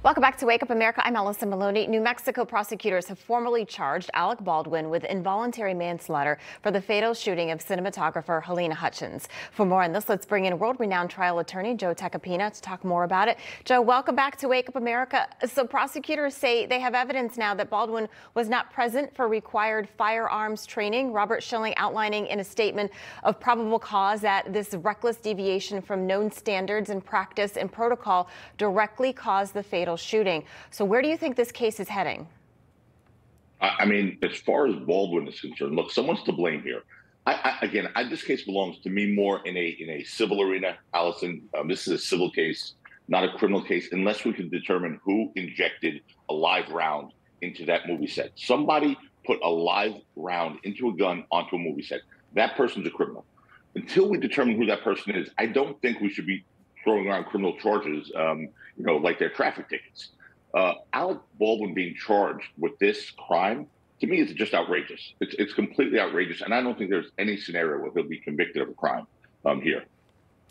Welcome back to Wake Up America. I'm Allison Maloney. New Mexico prosecutors have formally charged Alec Baldwin with involuntary manslaughter for the fatal shooting of cinematographer Halyna Hutchins. For more on this, let's bring in world-renowned trial attorney Joe Tacopina to talk more about it. Joe, welcome back to Wake Up America. So prosecutors say they have evidence now that Baldwin was not present for required firearms training. Robert Schilling outlining in a statement of probable cause that this reckless deviation from known standards and practice and protocol directly caused the fatal shooting. So where do you think this case is heading? I mean, as far as Baldwin is concerned, look, someone's to blame here. This case belongs to me more in a civil arena, Allison. This is a civil case, not a criminal case, unless we can determine who injected a live round into that movie set. Somebody put a live round into a gun onto a movie set. That person's a criminal. Until we determine who that person is, I don't think we should be throwing around criminal charges, like their traffic tickets. Alec Baldwin being charged with this crime, to me, is just outrageous. It's completely outrageous, and I don't think there's any scenario where he'll be convicted of a crime here.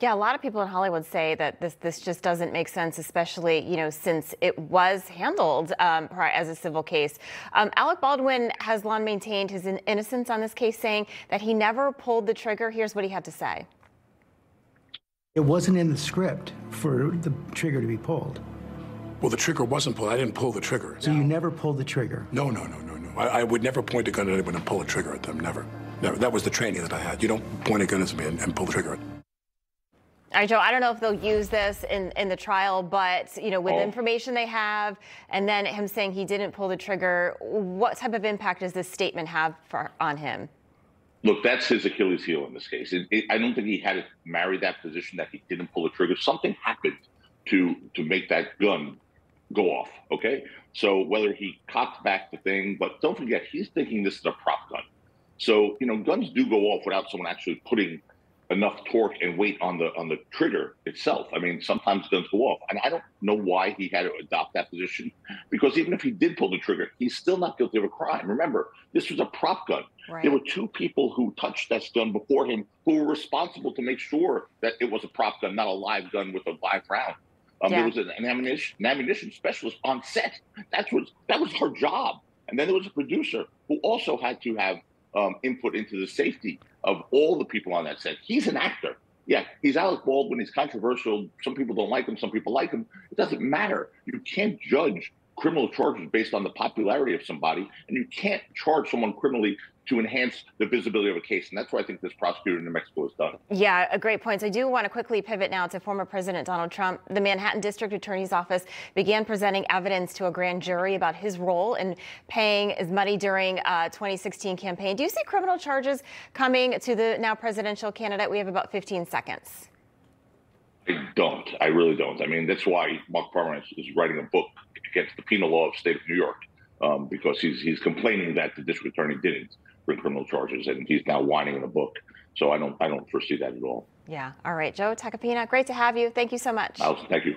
Yeah, a lot of people in Hollywood say that this just doesn't make sense, especially, since it was handled as a civil case. Alec Baldwin has long maintained his innocence on this case, saying that he never pulled the trigger. Here's what he had to say. It wasn't in the script for the trigger to be pulled. Well, the trigger wasn't pulled. I didn't pull the trigger. So you never pulled the trigger? No. I would never point a gun at anyone and pull a trigger at them. Never. That was the training that I had. You don't point a gun at me and pull the trigger at them. All right, Joe, I don't know if they'll use this in the trial, but, with the information they have and then him saying he didn't pull the trigger, what type of impact does this statement have on him? Look, that's his Achilles heel in this case. I don't think he had to marry that position that he didn't pull the trigger. Something happened to make that gun go off, okay? So whether he cocked back the thing, but don't forget, he's thinking this is a prop gun. So, guns do go off without someone actually putting enough torque and weight on the trigger itself. I mean, sometimes guns go off. And I don't know why he had to adopt that position, because even if he did pull the trigger, he's still not guilty of a crime. Remember, this was a prop gun. Right. There were two people who touched that gun before him who were responsible to make sure that it was a prop gun, not a live gun with a live round. There was an ammunition specialist on set. That was her job. And then there was a producer who also had to have input into the safety of all the people on that set. He's an actor. Yeah, he's Alec Baldwin. He's controversial. Some people don't like him. Some people like him. It doesn't matter. You can't judge criminal charges based on the popularity of somebody, and you can't charge someone criminally to enhance the visibility of a case. And that's what I think this prosecutor in New Mexico has done. Yeah, a great point. So I do want to quickly pivot now to former President Donald Trump. The Manhattan District Attorney's Office began presenting evidence to a grand jury about his role in paying his money during 2016 campaign. Do you see criminal charges coming to the now presidential candidate? We have about 15 seconds. I don't. I really don't. I mean, that's why Mark Parman is writing a book against the penal law of the state of New York, because he's complaining that the district attorney didn't bring criminal charges, and he's now whining in the book. So I don't foresee that at all. Yeah. All right, Joe Tacopina, great to have you. Thank you so much. Thank you.